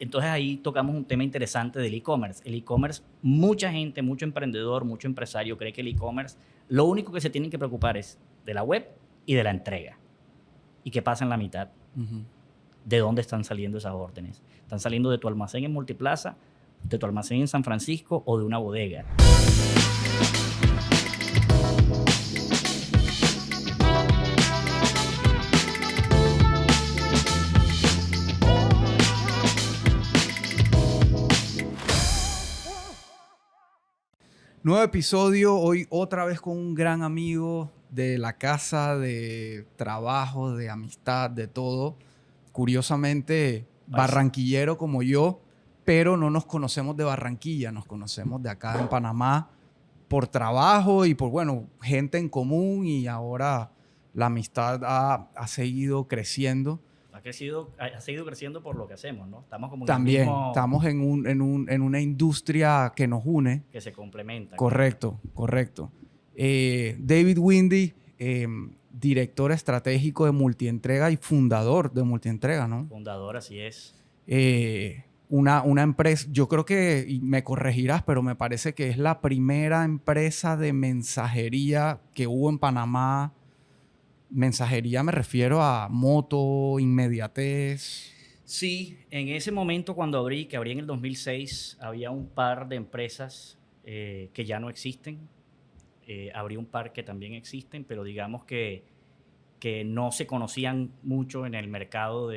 Entonces ahí tocamos un tema interesante del e-commerce. El e-commerce, mucha gente, mucho emprendedor, mucho empresario cree que el e-commerce, lo único que se tienen que preocupar es de la web y de la entrega. ¿Y qué pasa en la mitad? ¿De dónde están saliendo esas órdenes? ¿Están saliendo de tu almacén en Multiplaza, de tu almacén en San Francisco o de una bodega? Nuevo episodio, hoy otra vez con un gran amigo de la casa, de trabajo, de amistad, de todo. Curiosamente, barranquillero como yo, pero no nos conocemos de Barranquilla, nos conocemos de acá en Panamá por trabajo y por, bueno, gente en común, y ahora la amistad ha seguido creciendo. Ha seguido creciendo por lo que hacemos, ¿no? Estamos como en También el mismo... estamos en una industria que nos une. Que se complementa. Correcto. David Windy, director estratégico de Multientrega y fundador de Multientrega, ¿no? Fundador, así es. Una empresa, yo creo que, y me corregirás, pero me parece que es la primera empresa de mensajería que hubo en Panamá. Mensajería me refiero a moto, inmediatez. Sí, en ese momento cuando que abrí en el 2006, había un par de empresas que ya no existen. Abrí un par que también existen, pero digamos que no se conocían mucho en el mercado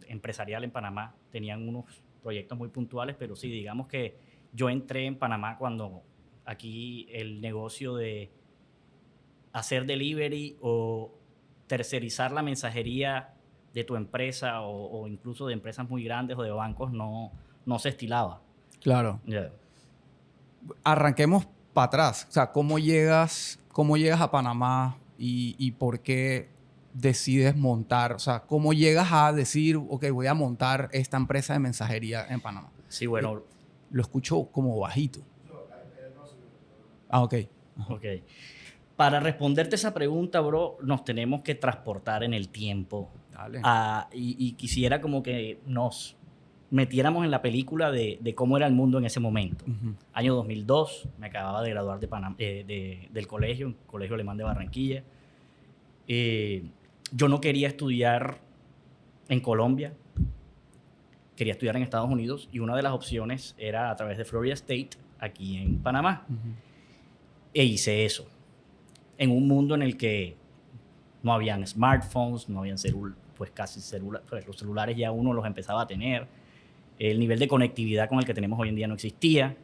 empresarial en Panamá. Tenían unos proyectos muy puntuales, pero sí, digamos que yo entré en Panamá cuando aquí el negocio de hacer delivery o tercerizar la mensajería de tu empresa o incluso de empresas muy grandes o de bancos no se estilaba. Claro. Yeah. Arranquemos para atrás. O sea, ¿cómo llegas a Panamá y por qué decides montar? O sea, ¿cómo llegas a decir, ok, voy a montar esta empresa de mensajería en Panamá? Sí, bueno. Lo escucho como bajito. Ah, ok. Ok. Para responderte esa pregunta, bro, nos tenemos que transportar en el tiempo. Dale. Y quisiera como que nos metiéramos en la película de cómo era el mundo en ese momento. Año 2002, me acababa de graduar del colegio, un colegio alemán de Barranquilla. Yo no quería estudiar en Colombia, quería estudiar en Estados Unidos, y una de las opciones era a través de Florida State, aquí en Panamá. E hice eso. En un mundo en el que no habían smartphones, no habían pues los celulares ya uno los empezaba a tener. El nivel de conectividad con el que tenemos hoy en día no existía.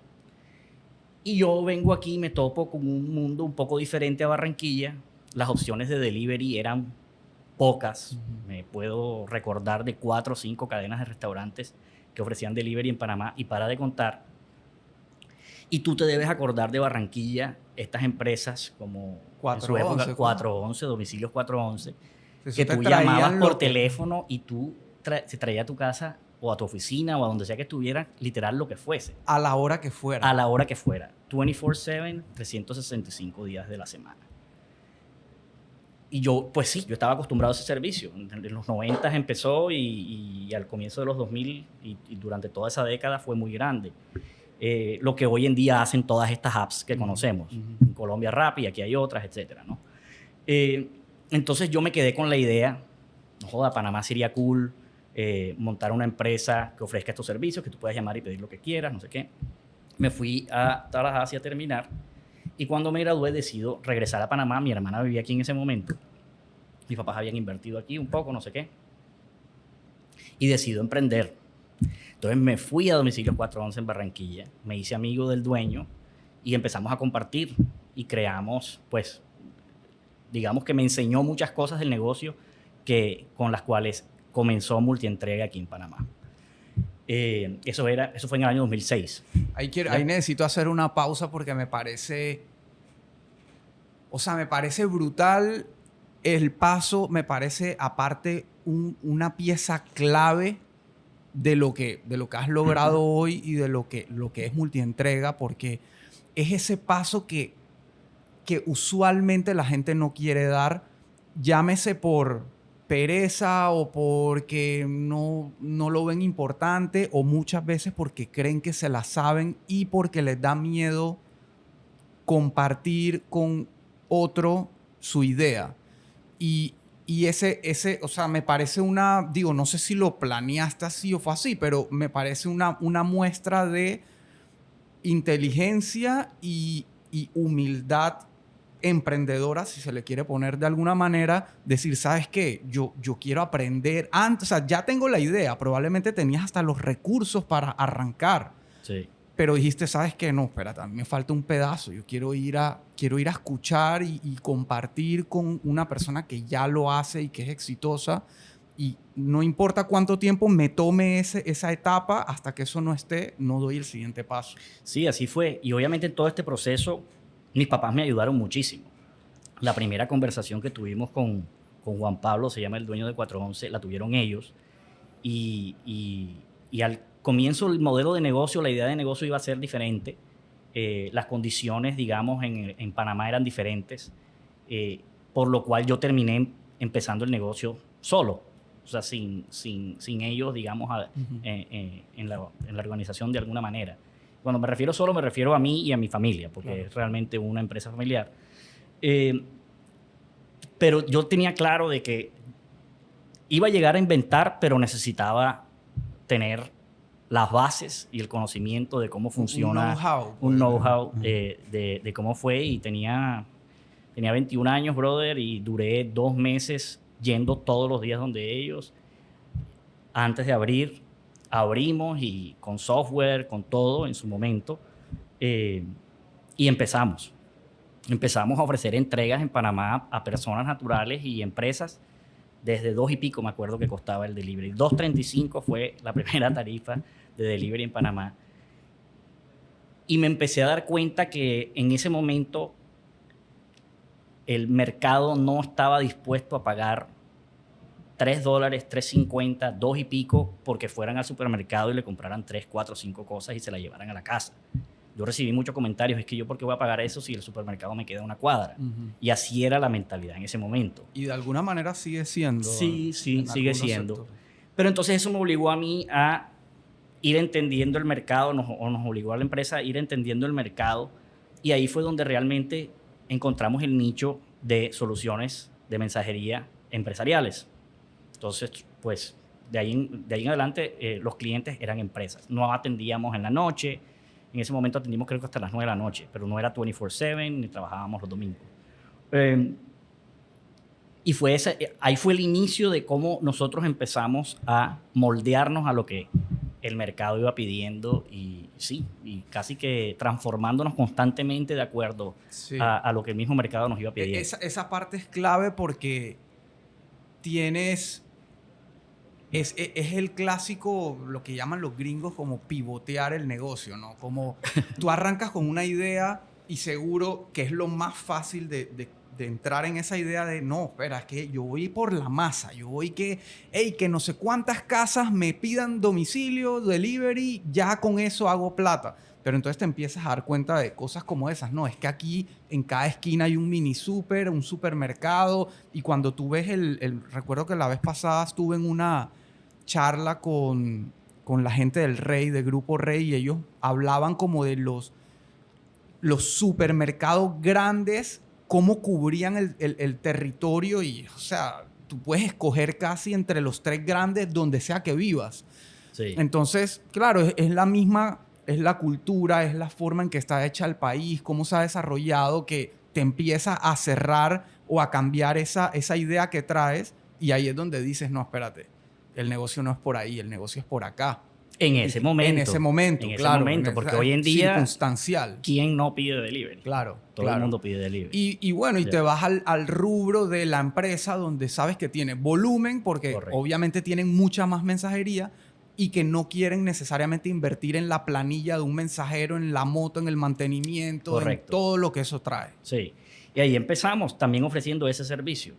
Y yo vengo aquí y me topo con un mundo un poco diferente a Barranquilla. Las opciones de delivery eran pocas. Me puedo recordar de 4 o 5 cadenas de restaurantes que ofrecían delivery en Panamá, y para de contar. Y tú te debes acordar de Barranquilla, estas empresas como 411, en su época 411, domicilios 411, Eso que tú llamabas por teléfono y tú se traía a tu casa o a tu oficina o a donde sea que estuviera, literal lo que fuese. A la hora que fuera. A la hora que fuera. 24/7, 365 días de la semana. Y yo, pues sí, yo estaba acostumbrado a ese servicio. En los 90 empezó y al comienzo de los 2000 y durante toda esa década fue muy grande. Lo que hoy en día hacen todas estas apps que conocemos. En Colombia Rappi, aquí hay otras, etcétera, ¿no? Entonces yo me quedé con la idea, no joda, Panamá sería cool, montar una empresa que ofrezca estos servicios, que tú puedas llamar y pedir lo que quieras, no sé qué. Me fui a Tallahassee a terminar, y cuando me gradué decido regresar a Panamá. Mi hermana vivía aquí en ese momento. Mis papás habían invertido aquí un poco, no sé qué. Y decido emprender. Entonces me fui a domicilio 411 en Barranquilla, me hice amigo del dueño y empezamos a compartir y creamos, pues, digamos que me enseñó muchas cosas del negocio con las cuales comenzó Multientrega aquí en Panamá. Eso fue en el año 2006. Ahí necesito hacer una pausa porque me parece brutal el paso, me parece aparte una pieza clave de lo que has logrado hoy y de lo que es Multientrega, porque es ese paso que usualmente la gente no quiere dar, llámese por pereza o porque no lo ven importante, o muchas veces porque creen que se la saben y porque les da miedo compartir con otro su idea. Y o sea, me parece digo, no sé si lo planeaste así o fue así, pero me parece una muestra de inteligencia y humildad emprendedora, si se le quiere poner de alguna manera, decir, ¿sabes qué? Yo quiero aprender antes, o sea, ya tengo la idea, probablemente tenías hasta los recursos para arrancar. Sí. Pero dijiste, ¿sabes qué? No, espérate, a mí me falta un pedazo. Yo quiero ir a escuchar y compartir con una persona que ya lo hace y que es exitosa. Y no importa cuánto tiempo me tome esa etapa, hasta que eso no esté, no doy el siguiente paso. Sí, así fue. Y obviamente en todo este proceso, mis papás me ayudaron muchísimo. La primera conversación que tuvimos con Juan Pablo, se llama el dueño de 411, la tuvieron ellos. Y al comienzo el modelo de negocio, la idea de negocio iba a ser diferente. Las condiciones, digamos, en Panamá eran diferentes. Por lo cual yo terminé empezando el negocio solo. O sea, sin ellos, digamos, en la organización de alguna manera. Cuando me refiero solo, me refiero a mí y a mi familia, porque claro, es realmente una empresa familiar. Pero yo tenía claro de que iba a llegar a inventar, pero necesitaba tener las bases y el conocimiento de cómo funciona. Un know-how de cómo fue. Y tenía 21 años, brother, y duré 2 meses yendo todos los días donde ellos. Antes de abrimos y con software, con todo en su momento. Y empezamos a ofrecer entregas en Panamá a personas naturales y empresas desde $2 y pico, me acuerdo que costaba el delivery. $2.35 fue la primera tarifa de delivery en Panamá. Y me empecé a dar cuenta que en ese momento el mercado no estaba dispuesto a pagar $3, $3.50, 2 y pico, porque fueran al supermercado y le compraran 3, 4, 5 cosas y se las llevaran a la casa. Yo recibí muchos comentarios, es que yo, ¿por qué voy a pagar eso si el supermercado me queda a una cuadra? Y así era la mentalidad en ese momento. Y de alguna manera sigue siendo. Sí, sigue siendo. Pero entonces eso me obligó a mí a ir entendiendo el mercado, nos obligó a la empresa a ir entendiendo el mercado, y ahí fue donde realmente encontramos el nicho de soluciones de mensajería empresariales. Entonces, pues, de ahí en adelante, los clientes eran empresas. No atendíamos en la noche. En ese momento atendimos creo que hasta las 9 de la noche, pero no era 24/7 ni trabajábamos los domingos. Y ahí fue el inicio de cómo nosotros empezamos a moldearnos a lo que el mercado iba pidiendo, y sí, y casi que transformándonos constantemente de acuerdo a lo que el mismo mercado nos iba pidiendo. Esa parte es clave porque tienes... Es el clásico, lo que llaman los gringos como pivotear el negocio, ¿no? Como tú arrancas con una idea y seguro que es lo más fácil de entrar en esa idea de, no, espera, es que yo voy por la masa, yo voy que no sé cuántas casas me pidan domicilio, delivery, ya con eso hago plata. Pero entonces te empiezas a dar cuenta de cosas como esas. No, es que aquí en cada esquina hay un mini súper, un supermercado, y cuando tú ves recuerdo que la vez pasada estuve en una charla con la gente del Rey, de Grupo Rey, y ellos hablaban como de los supermercados grandes, cómo cubrían el territorio, y o sea, tú puedes escoger casi entre los 3 grandes donde sea que vivas. Sí. Entonces, claro, es la misma, es la cultura, es la forma en que está hecha el país, cómo se ha desarrollado, que te empieza a cerrar o a cambiar esa idea que traes, y ahí es donde dices, no, espérate, el negocio no es por ahí, el negocio es por acá. En ese momento. En ese momento, claro. Porque hoy en día... circunstancial. ¿Quién no pide delivery? Claro. Todo el mundo pide delivery. Y bueno, y te vas al rubro de la empresa donde sabes que tiene volumen, porque Correcto. Obviamente tienen mucha más mensajería, y que no quieren necesariamente invertir en la planilla de un mensajero, en la moto, en el mantenimiento, Correcto. En todo lo que eso trae. Sí. Y ahí empezamos también ofreciendo ese servicio.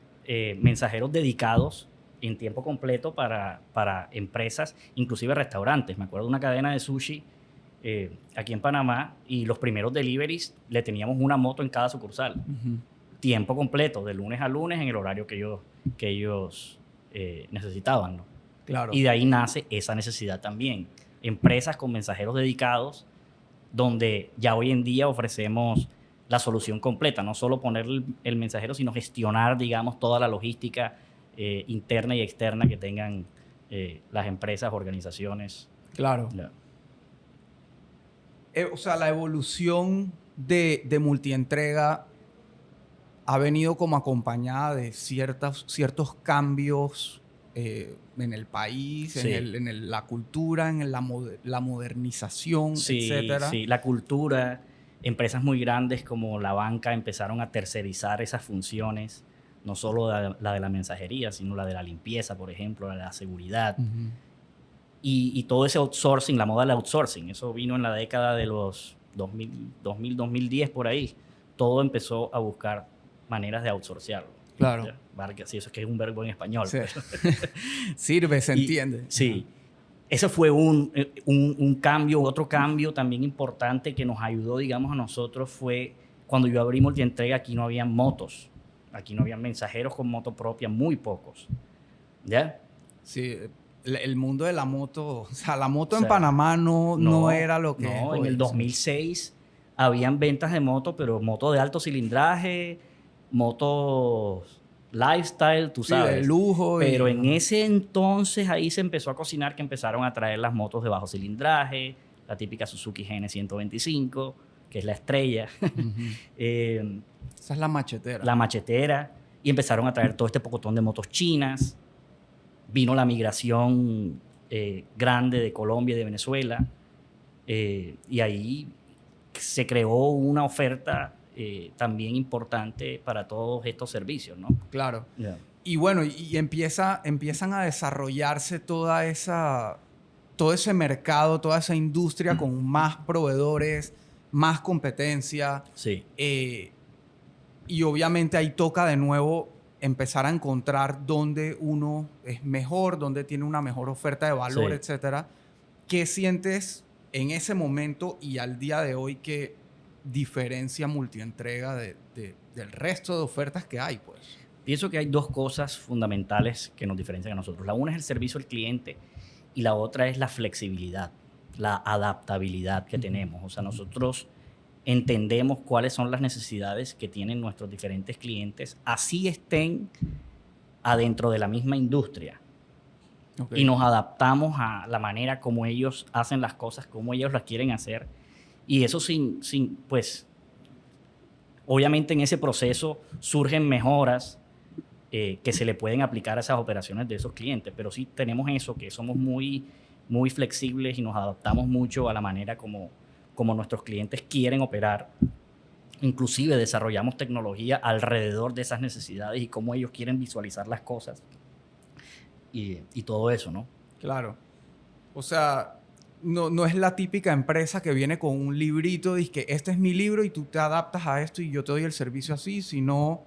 Mensajeros dedicados en tiempo completo para empresas, inclusive restaurantes. Me acuerdo de una cadena de sushi aquí en Panamá, y los primeros deliveries le teníamos una moto en cada sucursal. Tiempo completo, de lunes a lunes, en el horario que ellos necesitaban, ¿no? Claro. Y de ahí nace esa necesidad también. Empresas con mensajeros dedicados, donde ya hoy en día ofrecemos la solución completa, no solo poner el mensajero, sino gestionar, digamos, toda la logística interna y externa que tengan las empresas, organizaciones. Claro. Ya. O sea, la evolución de multientrega ha venido como acompañada de ciertos cambios en el país, Sí. en la cultura, en la modernización, Sí, etcétera. sí, la cultura, empresas muy grandes como la banca empezaron a tercerizar esas funciones, no solo la de la mensajería, sino la de la limpieza, por ejemplo, la de la seguridad. Ujú. Y todo ese outsourcing, la moda del outsourcing, eso vino en la década de los 2010 por ahí. Todo empezó a buscar maneras de outsourcearlo. Claro. ¿Ya? Sí, eso es que es un verbo en español. Sí. Sirve, se entiende. Sí. Ese fue un cambio. Otro cambio también importante que nos ayudó, digamos, a nosotros fue cuando yo abrí Multientrega. Aquí no habían motos. Aquí no habían mensajeros con moto propia, muy pocos. ¿Ya? Sí, el mundo de la moto, o sea, la moto O sea, en Panamá no era lo que es No, hoy. en el 2006 habían ventas de moto, pero motos de alto cilindraje, motos lifestyle, tú Sí, sabes. de lujo. Pero en ese entonces ahí se empezó a cocinar, que empezaron a traer las motos de bajo cilindraje, la típica Suzuki GN125, que es la estrella, Esa es la machetera. la machetera, y empezaron a traer todo este pocotón de motos chinas. Vino la migración grande de Colombia y de Venezuela, y ahí se creó una oferta también importante para todos estos servicios, ¿no? Claro. Yeah. Y bueno, y empiezan a desarrollarse todo ese mercado, toda esa industria con más proveedores, más competencia. Sí. Y obviamente ahí toca de nuevo empezar a encontrar dónde uno es mejor, dónde tiene una mejor oferta de valor, Sí. etcétera. ¿Qué sientes en ese momento y al día de hoy que diferencia Multientrega del resto de ofertas que hay, pues? Pienso que hay dos cosas fundamentales que nos diferencian a nosotros. La una es el servicio al cliente y la otra es la flexibilidad, la adaptabilidad que tenemos. O sea, nosotros entendemos cuáles son las necesidades que tienen nuestros diferentes clientes, así estén adentro de la misma industria. Okay. Y nos adaptamos a la manera como ellos hacen las cosas, como ellos las quieren hacer. Y eso pues, obviamente en ese proceso surgen mejoras que se le pueden aplicar a esas operaciones de esos clientes, pero sí tenemos eso, que somos muy, muy flexibles y nos adaptamos mucho a la manera como nuestros clientes quieren operar. Inclusive desarrollamos tecnología alrededor de esas necesidades y cómo ellos quieren visualizar las cosas y todo eso, ¿no? Claro. O sea, no es la típica empresa que viene con un librito y que este es mi libro y tú te adaptas a esto y yo te doy el servicio así, sino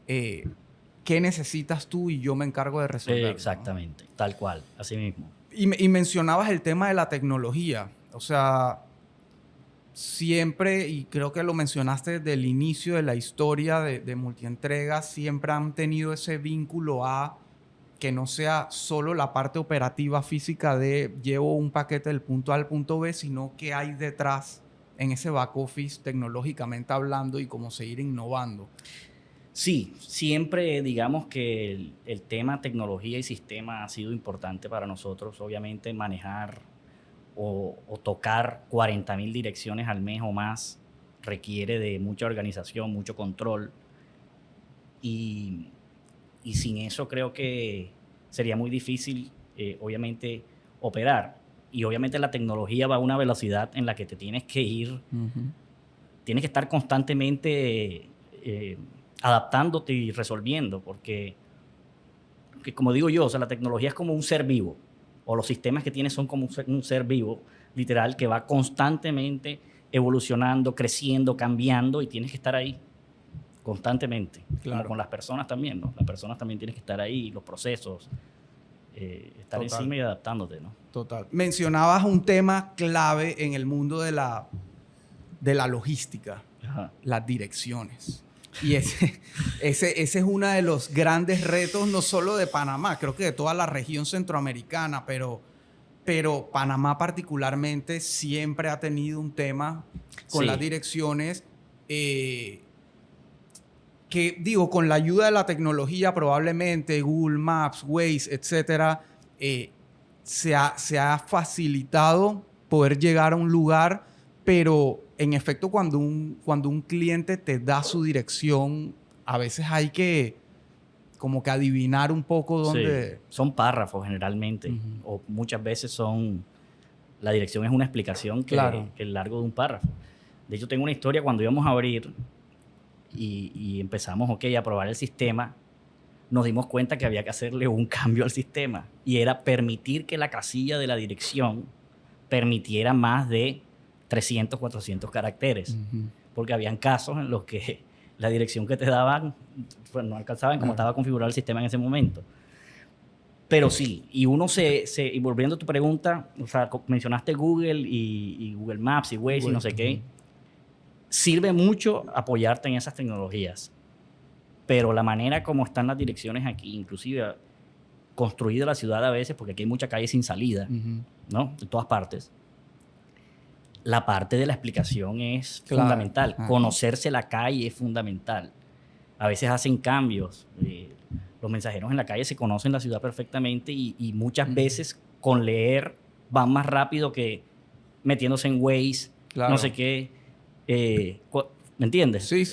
qué necesitas tú y yo me encargo de resolverlo. Exactamente, ¿no? Tal cual, así mismo. Y mencionabas el tema de la tecnología. O sea, siempre, y creo que lo mencionaste desde el inicio de la historia de Multientrega, siempre han tenido ese vínculo a que no sea solo la parte operativa física de llevo un paquete del punto A al punto B, sino que hay detrás en ese back office tecnológicamente hablando y cómo seguir innovando. Sí, siempre digamos que el tema tecnología y sistema ha sido importante para nosotros. Obviamente manejar o tocar 40,000 direcciones al mes o más requiere de mucha organización, mucho control. Y sin eso creo que sería muy difícil, obviamente, operar. Y obviamente la tecnología va a una velocidad en la que te tienes que ir, tienes que estar constantemente adaptándote y resolviendo, porque como digo yo, o sea, la tecnología es como un ser vivo, o los sistemas que tienes son como un ser vivo, literal, que va constantemente evolucionando, creciendo, cambiando, y tienes que estar ahí constantemente. Claro. Como con las personas también, ¿no? Las personas también tienes que estar ahí, los procesos, estar Total. encima y adaptándote, ¿no? Total. Mencionabas un tema clave en el mundo de la logística, Ajá. las direcciones. Y ese es uno de los grandes retos, no solo de Panamá, creo que de toda la región centroamericana, pero Panamá particularmente siempre ha tenido un tema con las direcciones que, digo, con la ayuda de la tecnología probablemente, Google Maps, Waze, etcétera, se ha facilitado poder llegar a un lugar, pero en efecto cuando un cliente te da su dirección, a veces hay que como que adivinar un poco dónde... Sí, son párrafos generalmente, o muchas veces la dirección es una explicación que es largo de un párrafo. De hecho, tengo una historia cuando íbamos a abrir y empezamos, a probar el sistema, nos dimos cuenta que había que hacerle un cambio al sistema y era permitir que la casilla de la dirección permitiera más de 300, 400 caracteres. Porque habían casos en los que la dirección que te daban pues, no alcanzaban como estaba configurado el sistema en ese momento. Pero sí, y y volviendo a tu pregunta, o sea, mencionaste Google y Google Maps y Waze y no sé qué. Sirve mucho apoyarte en esas tecnologías. Pero la manera como están las direcciones aquí, inclusive construida la ciudad a veces, porque aquí hay mucha calle sin salida, ¿no? De todas partes. La parte de la explicación es fundamental. Conocerse la calle es fundamental. A veces hacen cambios. Los mensajeros en la calle se conocen la ciudad perfectamente y muchas veces con leer van más rápido que metiéndose en Waze, no sé qué. ¿Me entiendes? Sí.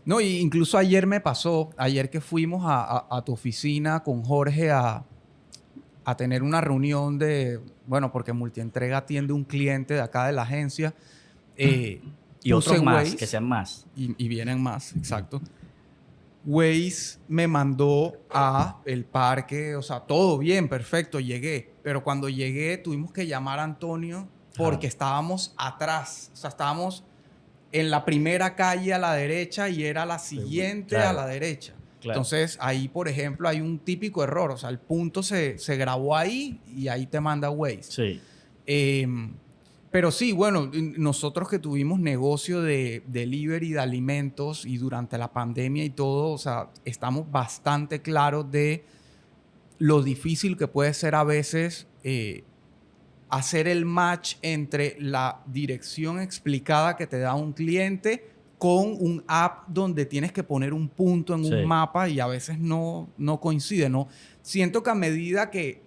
No, y incluso ayer me pasó, ayer que fuimos a tu oficina con Jorge a tener una reunión porque Multientrega atiende un cliente de acá de la agencia. Y otros más, Waze, que sean más. Y vienen más, exacto. Waze me mandó a el parque, o sea, todo bien, perfecto, llegué. Pero cuando llegué tuvimos que llamar a Antonio porque estábamos atrás. O sea, estábamos en la primera calle a la derecha y era la siguiente a la derecha. Claro. Entonces, ahí, por ejemplo, hay un típico error. O sea, el punto se grabó ahí y ahí te manda Waze. Sí. Pero sí, bueno, nosotros que tuvimos negocio de delivery de alimentos y durante la pandemia y todo, o sea, estamos bastante claros de lo difícil que puede ser a veces hacer el match entre la dirección explicada que te da un cliente con un app donde tienes que poner un punto en un mapa y a veces no coincide, ¿no? Siento que a medida que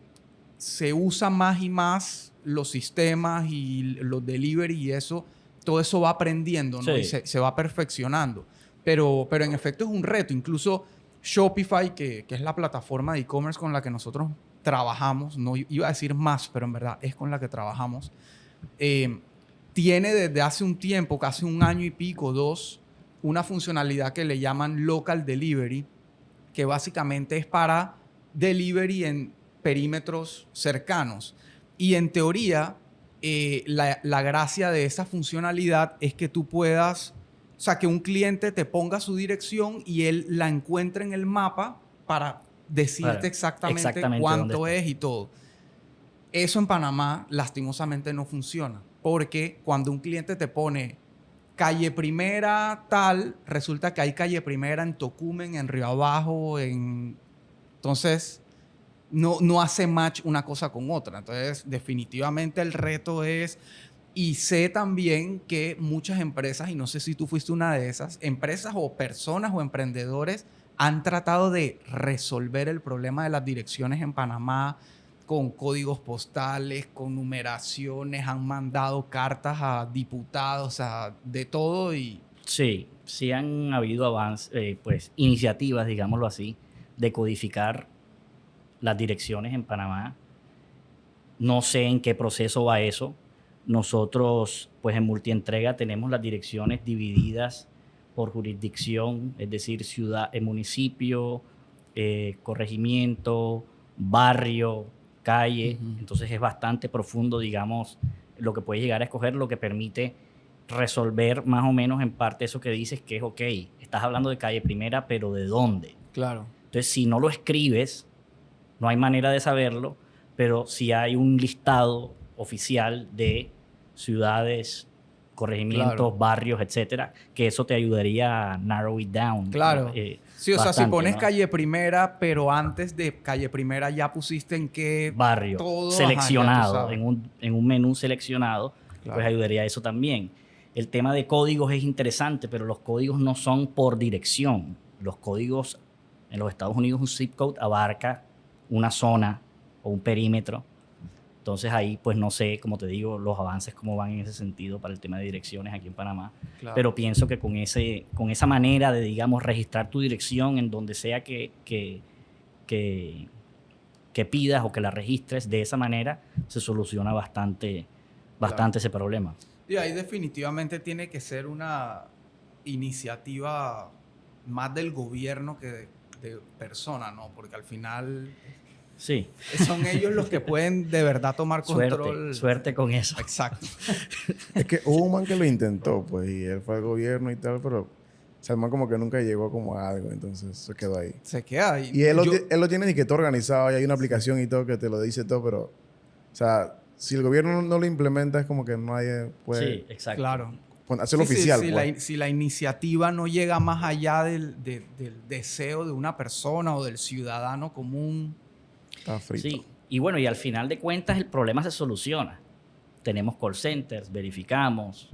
se usa más y más los sistemas y los delivery y eso, todo eso va aprendiendo, ¿no? Y se va perfeccionando. Pero en efecto es un reto. Incluso Shopify, que es la plataforma de e-commerce con la que nosotros trabajamos, no iba a decir más, pero en verdad es con la que trabajamos, tiene desde hace un tiempo, casi un año y pico, 2, una funcionalidad que le llaman Local Delivery, que básicamente es para delivery en perímetros cercanos. Y en teoría, la gracia de esa funcionalidad es que tú puedas, o sea, que un cliente te ponga su dirección y él la encuentre en el mapa para decirte exactamente cuánto es y todo. Eso en Panamá lastimosamente no funciona, porque cuando un cliente te pone calle Primera tal, resulta que hay calle Primera en Tocumen, en Río Abajo, entonces no hace match una cosa con otra. Entonces definitivamente el reto es, y sé también que muchas empresas, y no sé si tú fuiste una de esas, empresas o personas o emprendedores han tratado de resolver el problema de las direcciones en Panamá con códigos postales, con numeraciones, han mandado cartas a diputados, de todo y... Sí han habido avances, iniciativas, digámoslo así, de codificar las direcciones en Panamá. No sé en qué proceso va eso. Nosotros, pues en Multientrega tenemos las direcciones divididas por jurisdicción, es decir, ciudad, municipio, corregimiento, barrio, calle. Entonces es bastante profundo, digamos, lo que puedes llegar a escoger, lo que permite resolver más o menos en parte eso que dices, que es ok, estás hablando de calle Primera, pero ¿de dónde? Claro. Entonces, si no lo escribes, no hay manera de saberlo, pero si hay un listado oficial de ciudades corregimientos, Claro. barrios, etcétera, que eso te ayudaría a narrow it down. Claro. Sí, o sea, si bastante, pones ¿no? calle primera, pero antes de calle primera ya pusiste en qué Barrio todo, ajá, ya tú seleccionado, sabes. en un menú seleccionado, Claro. pues ayudaría a eso también. El tema de códigos es interesante, pero los códigos no son por dirección. Los códigos en los Estados Unidos, un zip code abarca una zona o un perímetro. Entonces ahí, pues no sé, como te digo, los avances cómo van en ese sentido para el tema de direcciones aquí en Panamá. Claro. Pero pienso que con esa manera de, digamos, registrar tu dirección en donde sea que pidas o que la registres, de esa manera se soluciona bastante ese problema. Y ahí definitivamente tiene que ser una iniciativa más del gobierno que de persona, ¿no? Porque al final Sí. son ellos los que pueden de verdad tomar control. Suerte con eso. Exacto. Es que hubo un man que lo intentó, pues, y él fue al gobierno y tal, pero o sea, el man como que nunca llegó como a algo, entonces se quedó ahí. Se queda ahí. Y él lo tiene ni que todo organizado, y hay una aplicación y todo que te lo dice todo, pero, o sea, si el gobierno no lo implementa, es como que nadie puede Sí, exacto. Claro. hacerlo Sí, oficial. sí, pues. si la iniciativa no llega más allá del deseo de una persona o del ciudadano común. Está frito. Sí, y bueno, y al final de cuentas el problema se soluciona. Tenemos call centers, verificamos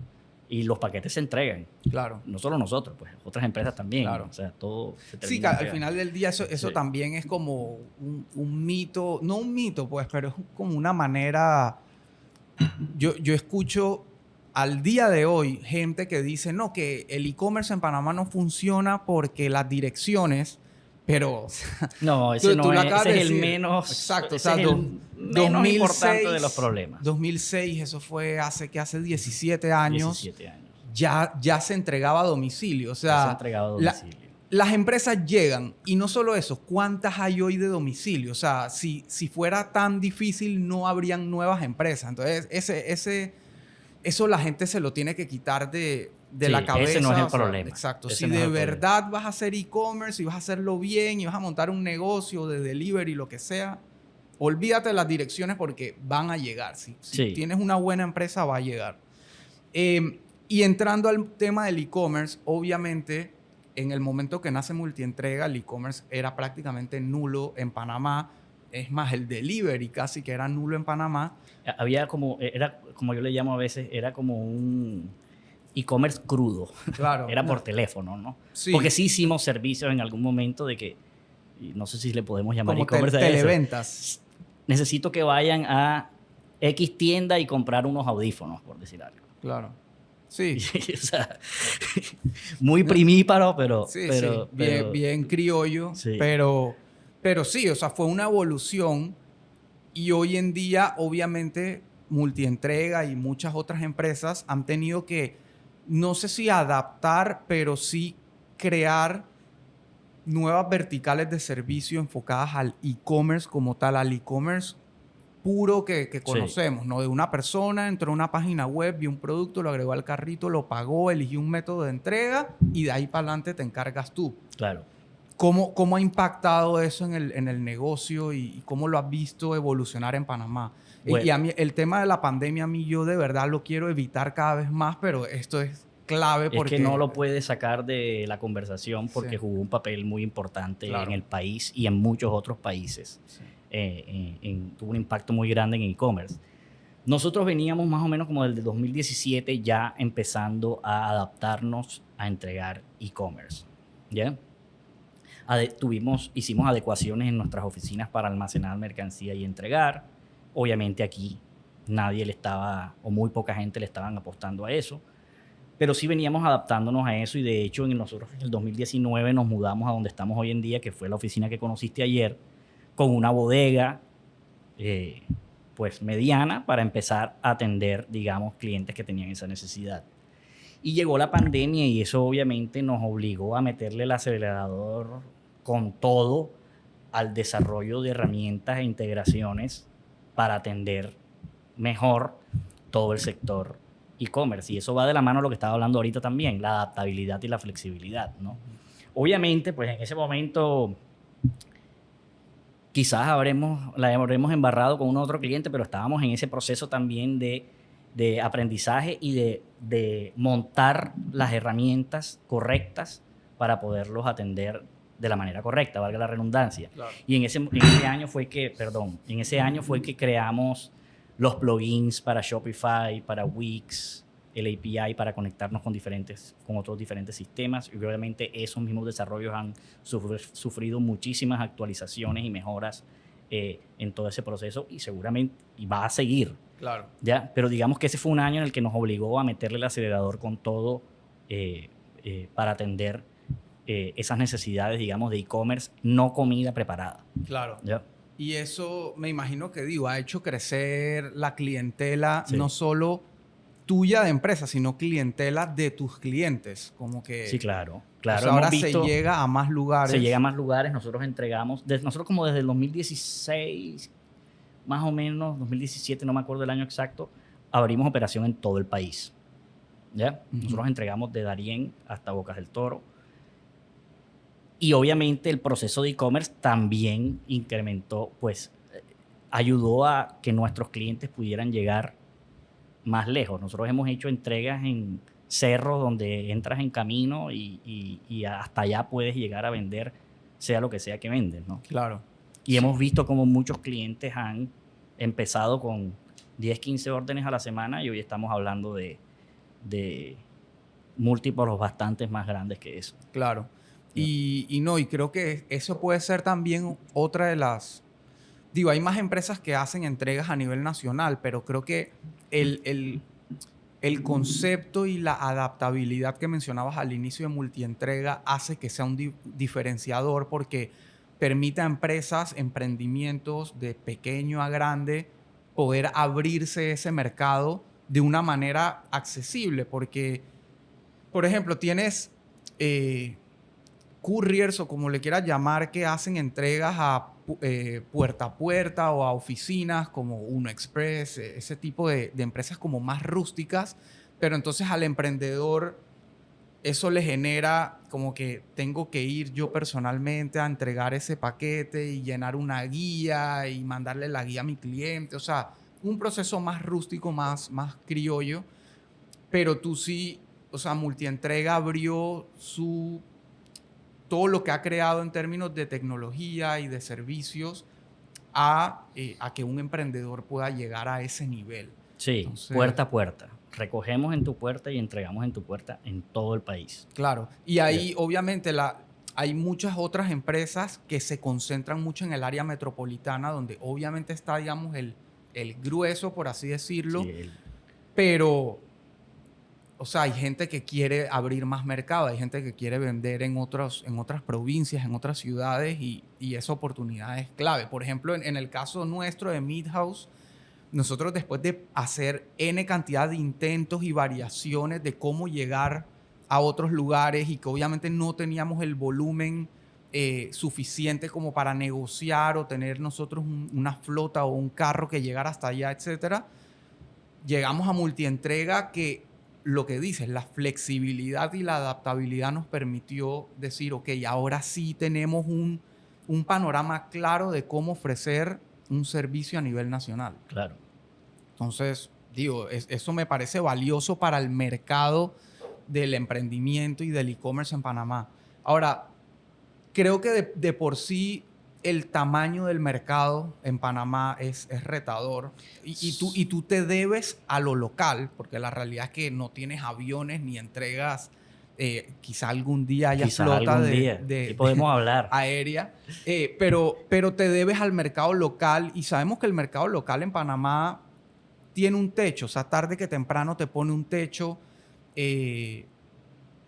y los paquetes se entregan. Claro. No solo nosotros, pues otras empresas también. Claro. O sea, todo se termina Sí, que al entregando. final del día eso Sí. también es como un mito, no un mito pues, pero es como una manera, yo escucho al día de hoy gente que dice, no, que el e-commerce en Panamá no funciona porque las direcciones, pero No, ese tú no lo es, acabas ese de es el decir. menos, Exacto, ese o sea, es el menos importante de los problemas. 2006, eso fue hace 17 años. 17 años. Ya se entregaba a domicilio. O Ya se ha sea, entregado a domicilio. las empresas llegan y no solo eso, ¿cuántas hay hoy de domicilio? O sea, si fuera tan difícil no habrían nuevas empresas. Entonces, eso la gente se lo tiene que quitar de Sí, la cabeza. ese no es el o sea, problema. Exacto. Ese Si no es de el problema. verdad vas a hacer e-commerce y vas a hacerlo bien y vas a montar un negocio de delivery, lo que sea, olvídate de las direcciones porque van a llegar. Si Sí. tienes una buena empresa, va a llegar. Y entrando al tema del e-commerce, obviamente, en el momento que nace Multientrega, el e-commerce era prácticamente nulo en Panamá. Es más, el delivery casi que era nulo en Panamá. Había era como yo le llamo a veces, era como un e-commerce crudo. Claro. Era por teléfono, ¿no? Sí. Porque sí hicimos servicios en algún momento de que, y no sé si le podemos llamar Como e-commerce a eso. televentas. Necesito que vayan a X tienda y comprar unos audífonos, por decir algo. Claro. Sí. O sea, muy primíparo, pero... Sí, pero, sí. Bien criollo. Sí. Pero sí, o sea, fue una evolución. Y hoy en día, obviamente, Multientrega y muchas otras empresas han tenido que, no sé si adaptar, pero sí crear nuevas verticales de servicio enfocadas al e-commerce como tal, al e-commerce puro que conocemos, ¿no? De una persona, entró a una página web, vio un producto, lo agregó al carrito, lo pagó, eligió un método de entrega y de ahí para adelante te encargas tú. Claro. ¿Cómo ha impactado eso en el negocio y cómo lo has visto evolucionar en Panamá? Bueno. Y a mí, el tema de la pandemia, a mí yo de verdad lo quiero evitar cada vez más, pero esto es clave porque... Es que no lo puedes sacar de la conversación porque Sí. jugó un papel muy importante Claro. en el país y en muchos otros países. Sí. Tuvo un impacto muy grande en e-commerce. Nosotros veníamos más o menos como desde 2017 ya empezando a adaptarnos a entregar e-commerce. ¿Ya? Hicimos adecuaciones en nuestras oficinas para almacenar mercancía y entregar. Obviamente aquí nadie le estaba, o muy poca gente le estaban apostando a eso. Pero sí veníamos adaptándonos a eso y de hecho nosotros en el 2019 nos mudamos a donde estamos hoy en día, que fue la oficina que conociste ayer, con una bodega pues mediana para empezar a atender, digamos, clientes que tenían esa necesidad. Y llegó la pandemia y eso obviamente nos obligó a meterle el acelerador con todo al desarrollo de herramientas e integraciones para atender mejor todo el sector e-commerce. Y eso va de la mano a lo que estaba hablando ahorita también, la adaptabilidad y la flexibilidad, ¿no? Obviamente, pues en ese momento quizás la habremos embarrado con un otro cliente, pero estábamos en ese proceso también de de aprendizaje y de montar las herramientas correctas para poderlos atender de la manera correcta, valga la redundancia. Claro. Y en ese año fue que creamos los plugins para Shopify, para Wix, el API para conectarnos con otros diferentes sistemas. Y obviamente esos mismos desarrollos han sufrido muchísimas actualizaciones y mejoras en todo ese proceso y seguramente va a seguir. Claro. ¿Ya? Pero digamos que ese fue un año en el que nos obligó a meterle el acelerador con todo para atender esas necesidades, digamos, de e-commerce, no comida preparada. Claro. ¿Ya? Y eso me imagino que ha hecho crecer la clientela, Sí. no solo tuya de empresa, sino clientela de tus clientes. Como que... Sí, claro. O sea, ahora se llega a más lugares. Se llega a más lugares. Nosotros entregamos, nosotros como desde el 2016, más o menos, 2017, no me acuerdo el año exacto, abrimos operación en todo el país. ¿Ya? Nosotros entregamos de Darién hasta Bocas del Toro. Y obviamente el proceso de e-commerce también incrementó, pues ayudó a que nuestros clientes pudieran llegar más lejos. Nosotros hemos hecho entregas en cerros donde entras en camino y hasta allá puedes llegar a vender, sea lo que sea que vendes, ¿no? Claro. Y hemos visto como muchos clientes han empezado con 10, 15 órdenes a la semana y hoy estamos hablando de múltiplos bastantes más grandes que eso. Claro. Y creo que eso puede ser también otra de las... Digo, hay más empresas que hacen entregas a nivel nacional, pero creo que el concepto y la adaptabilidad que mencionabas al inicio de multientrega hace que sea un diferenciador porque permite a empresas, emprendimientos de pequeño a grande poder abrirse ese mercado de una manera accesible. Porque, por ejemplo, tienes couriers o como le quieras llamar que hacen entregas a puerta a puerta o a oficinas como Uno Express, ese tipo de empresas como más rústicas, pero entonces al emprendedor eso le genera como que tengo que ir yo personalmente a entregar ese paquete y llenar una guía y mandarle la guía a mi cliente, o sea, un proceso más rústico, más criollo, pero tú sí, o sea, Multientrega abrió todo lo que ha creado en términos de tecnología y de servicios a que un emprendedor pueda llegar a ese nivel. Sí, Entonces, puerta a puerta. Recogemos en tu puerta y entregamos en tu puerta en todo el país. Claro. Y ahí, obviamente, hay muchas otras empresas que se concentran mucho en el área metropolitana, donde obviamente está, digamos, el grueso, por así decirlo. Sí, pero, o sea, hay gente que quiere abrir más mercado, hay gente que quiere vender en otras provincias, en otras ciudades, y esa oportunidad es clave. Por ejemplo, en el caso nuestro de Meat House, nosotros después de hacer N cantidad de intentos y variaciones de cómo llegar a otros lugares y que obviamente no teníamos el volumen suficiente como para negociar o tener nosotros una flota o un carro que llegara hasta allá, etcétera, llegamos a Multientrega que lo que dices, la flexibilidad y la adaptabilidad nos permitió decir, ok, ahora sí tenemos un panorama claro de cómo ofrecer un servicio a nivel nacional. claro. Entonces, digo, eso me parece valioso para el mercado del emprendimiento y del e-commerce en Panamá. Ahora, creo que de por sí el tamaño del mercado en Panamá es retador y tú te debes a lo local, porque la realidad es que no tienes aviones ni entregas. Quizá algún día haya flota sí podemos hablar. aérea, pero te debes al mercado local y sabemos que el mercado local en Panamá tiene un techo, o sea, tarde que temprano te pone un techo